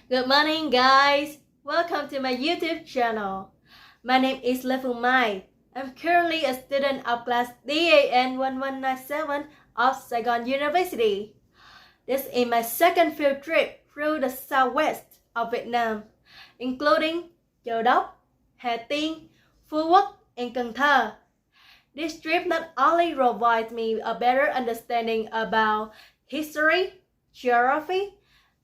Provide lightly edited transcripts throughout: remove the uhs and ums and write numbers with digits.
Good morning, guys! Welcome to my YouTube channel. My name is Phương. I'm currently a student of class DAN1197 of Saigon University. This is my second field trip through the southwest of Vietnam, including Châu Đốc, Hà Tiên, Phú Quốc, and Cần Thơ. This trip not only provides me a better understanding about history, geography,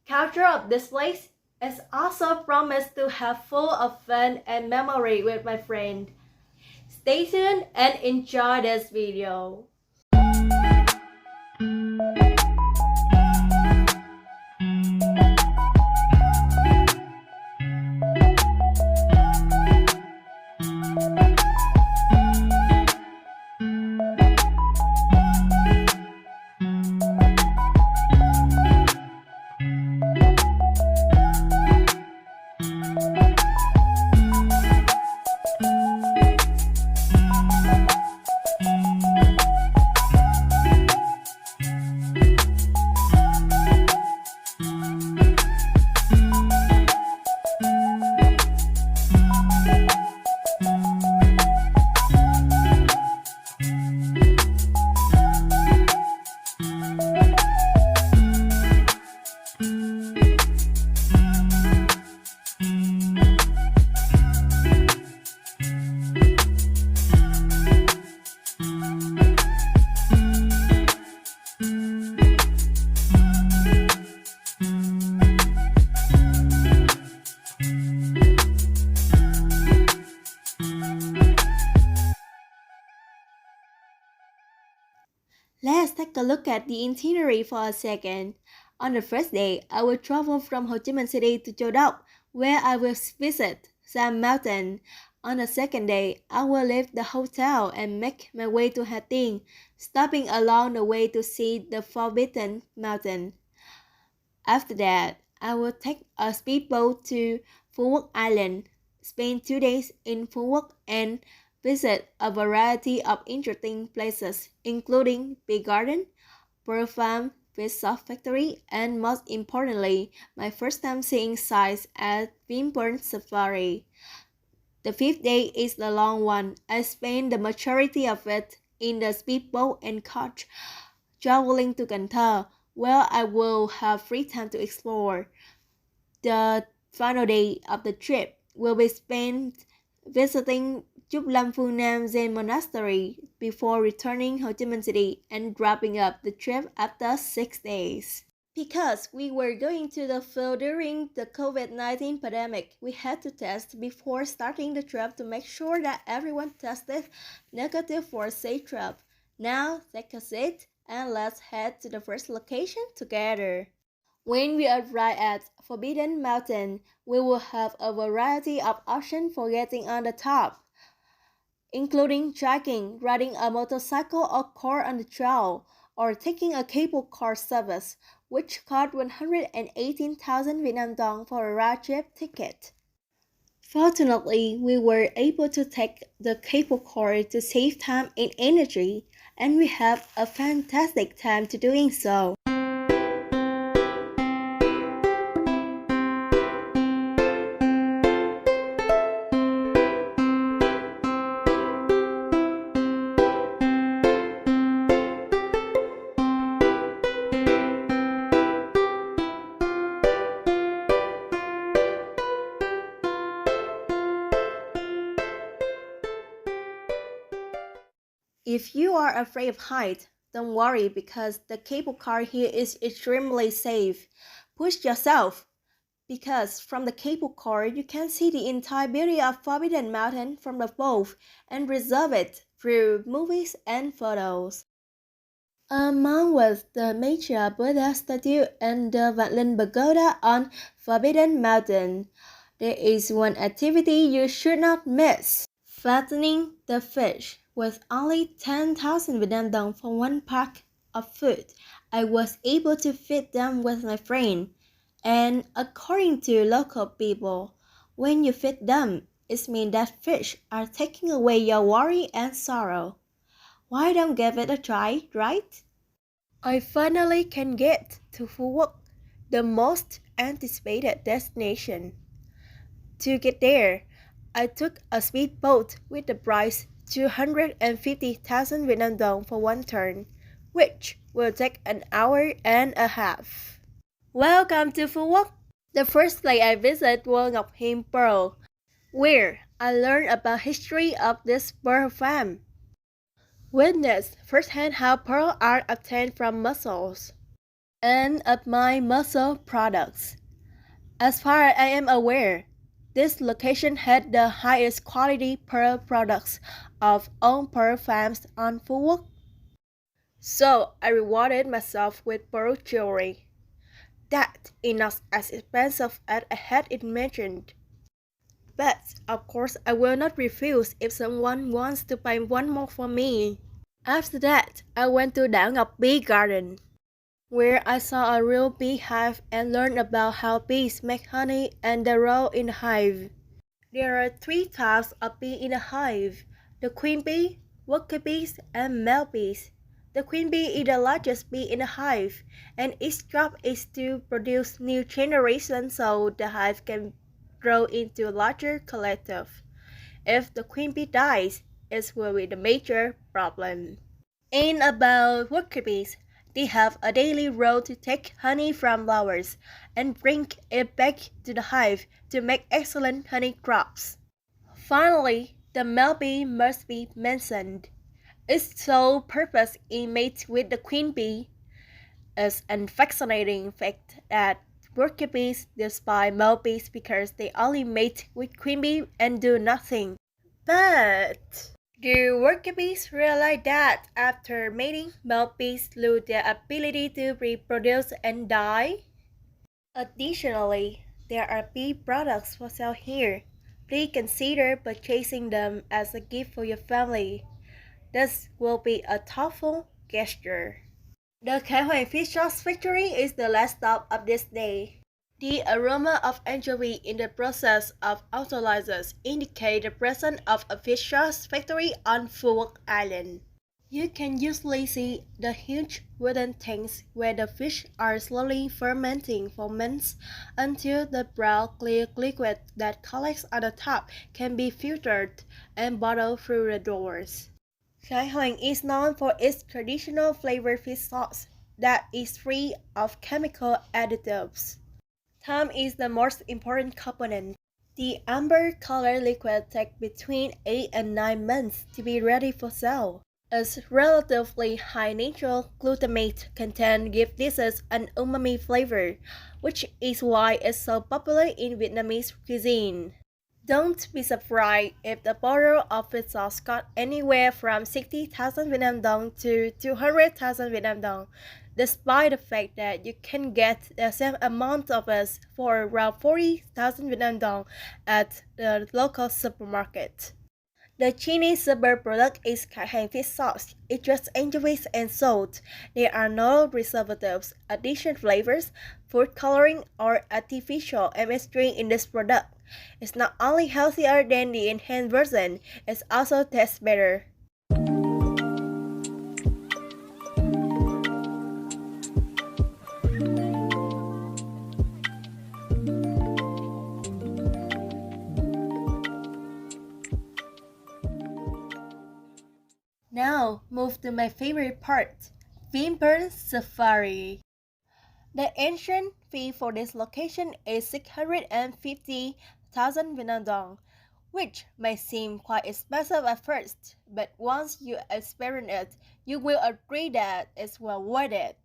culture of this place, it's also promised to have full of fun and memory with my friend. Stay tuned and enjoy this video. Let's take a look at the itinerary for a second. On the first day, I will travel from Ho Chi Minh City to Châu Đốc, where I will visit Sam Mountain. On the second day, I will leave the hotel and make my way to Hà Tiên, stopping along the way to see the Forbidden Mountain. After that, I will take a speedboat to Phú Quốc Island, spend 2 days in Phú Quốc, and visit a variety of interesting places, including Bee Garden, Pearl Farm, Fish Sauce Factory, and most importantly, my first time seeing sights at Vinpearl Safari. The fifth day is the long one. I spend the majority of it in the speedboat and coach, traveling to Cần Thơ, where I will have free time to explore. The final day of the trip will be spent visiting Trúc Lâm Phương Nam Zen Monastery before returning Ho Chi Minh City and wrapping up the trip after 6 days. Because we were going to the field during the COVID-19 pandemic, we had to test before starting the trip to make sure that everyone tested negative for a safe trip. Now, take a seat and let's head to the first location together. When we arrive at Forbidden Mountain, we will have a variety of options for getting on the top, including trekking, riding a motorcycle or car on the trail, or taking a cable car service, which cost 118,000 Vietnam dong for a round trip ticket. Fortunately, we were able to take the cable car to save time and energy, and we have a fantastic time to doing so. If you are afraid of heights, don't worry because the cable car here is extremely safe. Push yourself, because from the cable car you can see the entire beauty of Forbidden Mountain from above and preserve it through movies and photos. Among was the major Buddha statue and the Vạn Linh Pagoda on Forbidden Mountain. There is one activity you should not miss: fattening the fish. With only 10,000 Vietnam dong for one pack of food, I was able to feed them with my friend. And according to local people, when you feed them, it means that fish are taking away your worry and sorrow. Why don't give it a try, right? I finally can get to Phú Quốc. the most anticipated destination. To get there, I took a speedboat with the price 250,000 Vietnam dong for one turn, which will take an hour and a half. Welcome to Phú Quốc! The first place I visited was Ngọc Hiên Pearl, where I learned about history of this pearl farm. Witnessed firsthand how pearls are obtained from mussels, and admire mussel products. As far as I am aware, this location had the highest quality pearl products of all pearl farms on Phú Quốc. So I rewarded myself with pearl jewelry. That is not as expensive as I had imagined. But of course I will not refuse if someone wants to buy one more for me. After that, I went to Đảo Ngọc Bee Garden, where I saw a real beehive and learned about how bees make honey and their role in the hive. There are 3 types of bees in a hive: the queen bee, worker bees, and male bees. The queen bee is the largest bee in the hive, and its job is to produce new generations so the hive can grow into a larger collective. If the queen bee dies, it will be the major problem. And about worker bees, they have a daily role to take honey from flowers and bring it back to the hive to make excellent honey crops. Finally, the male bee must be mentioned. Its sole purpose is mate with the queen bee. It's a fascinating fact that worker bees despise male bees because they only mate with queen bee and do nothing. But do worker bees realize that after mating, male bees lose their ability to reproduce and die? Additionally, there are bee products for sale here. Please consider purchasing them as a gift for your family. This will be a thoughtful gesture. The Khai Hoang Fish Sauce Factory is the last stop of this day. The aroma of anchovy in the process of autolysis indicate the presence of a fish sauce factory on Phú Quốc Island. You can usually see the huge wooden tanks where the fish are slowly fermenting for months until the brown clear liquid that collects on the top can be filtered and bottled through the doors. Khai Hoang is known for its traditional flavored fish sauce that is free of chemical additives. Time is the most important component. The amber-colored liquid takes between 8 and 9 months to be ready for sale. Its relatively high natural glutamate content gives dishes an umami flavor, which is why it's so popular in Vietnamese cuisine. Don't be surprised if the bottle of fish sauce costs anywhere from 60,000 Vietnam dong to 200,000 Vietnam dong, despite the fact that you can get the same amount of it for around 40,000 Vietnam dong at the local supermarket. The Chinese super product is Khai Hoang fish sauce. It just anchovies and salt. There are no preservatives, additional flavors, food coloring, or artificial chemistry in this product. It's not only healthier than the enhanced version, it also tastes better. Now, move to my favorite part, Vinpearl Safari. The ancient fee for this location is 650,000 Vietnam dong, which may seem quite expensive at first, but once you experience it, you will agree that it's well worth it.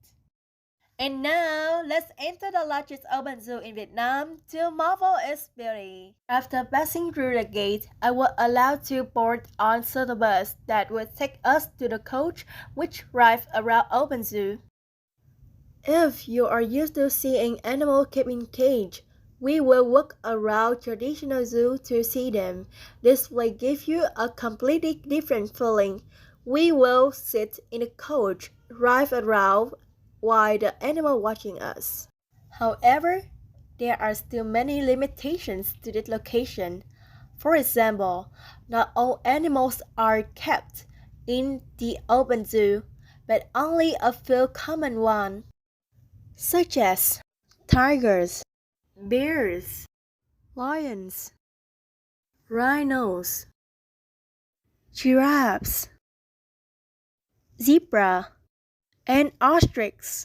And now, let's enter the largest open zoo in Vietnam to marvel its beauty. After passing through the gate, I was allowed to board on shuttle bus that would take us to the coach which drives around open zoo. If you are used to seeing animals kept in cage, we will walk around traditional zoo to see them. This will give you a completely different feeling. We will sit in a coach, drive around while the animal watching us. However, there are still many limitations to this location. For example, not all animals are kept in the open zoo, but only a few common ones, such as tigers, bears, lions, rhinos, giraffes, zebra, and ostrich.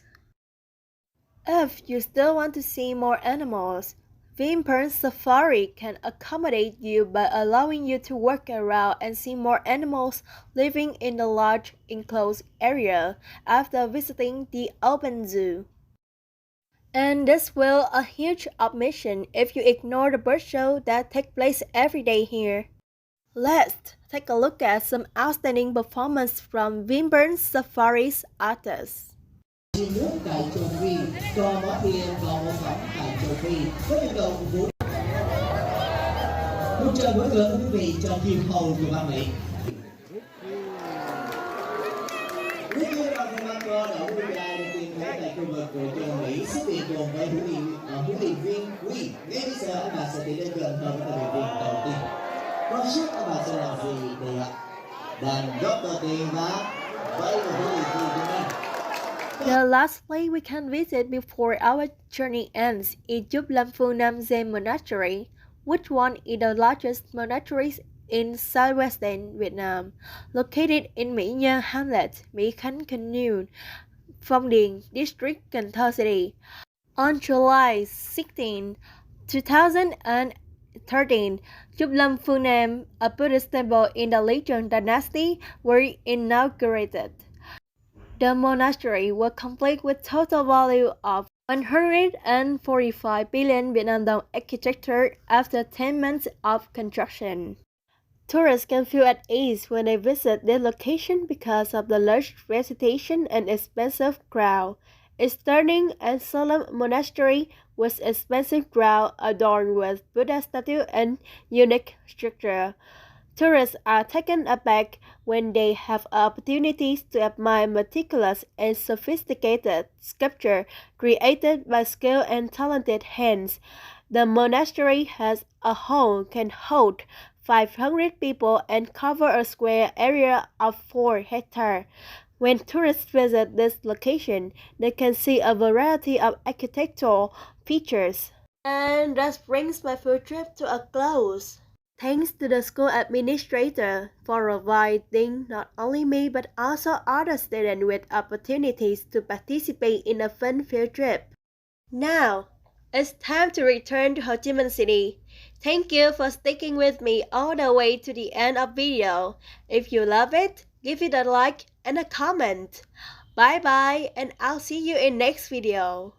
If you still want to see more animals, Vimpern Safari can accommodate you by allowing you to walk around and see more animals living in the large enclosed area after visiting the open zoo. And this will a huge omission if you ignore the bird show that takes place every day here. Let's take a look at some outstanding performance from Vimpern Safari's artists. Nước tại châu Phi cho Bó Thiên vào mô phỏng tại châu Phi với yêu cầu phục vụ một trời bữa thưa quý vị cho chim hầu của ba Mỹ. Quý vị và các bạn đã vui vẻ được tìm thấy tại khu vực của châu Mỹ xuất hiện cùng với huấn luyện viên Quy. Ngay bây giờ các bạn sẽ tiến đến gần hơn với huấn luyện viên đầu tiên. Quan sát các bạn sẽ làm gì đây ạ? Đàn góp tờ tiền và vẫy một huấn luyện viên của mình. The last place we can visit before our journey ends is Chúc Lâm Phương Nam Zen Monastery, which one is the largest monastery in southwestern Vietnam, located in Mỹ Nhân Hamlet, Mỹ Khánh Canyon, Phong Điền District, Cần Thơ City. On July 16, 2013, Chúc Lâm Phương Nam, a Buddhist temple in the Legion dynasty, were inaugurated. The monastery was complete with total value of 145 billion Vietnam dong architecture after 10 months of construction. Tourists can feel at ease when they visit this location because of the large vegetation and expensive crowd. Its stunning and solemn monastery with expensive ground adorned with Buddha statue and unique structure. Tourists are taken aback when they have opportunities to admire meticulous and sophisticated sculpture created by skilled and talented hands. The monastery as a whole can hold 500 people and cover a square area of 4 hectares. When tourists visit this location, they can see a variety of architectural features. And that brings my field trip to a close. Thanks to the school administrator for providing not only me but also other students with opportunities to participate in a fun field trip. Now, it's time to return to Ho Chi Minh City. Thank you for sticking with me all the way to the end of video. If you love it, give it a like and a comment. Bye bye, and I'll see you in next video.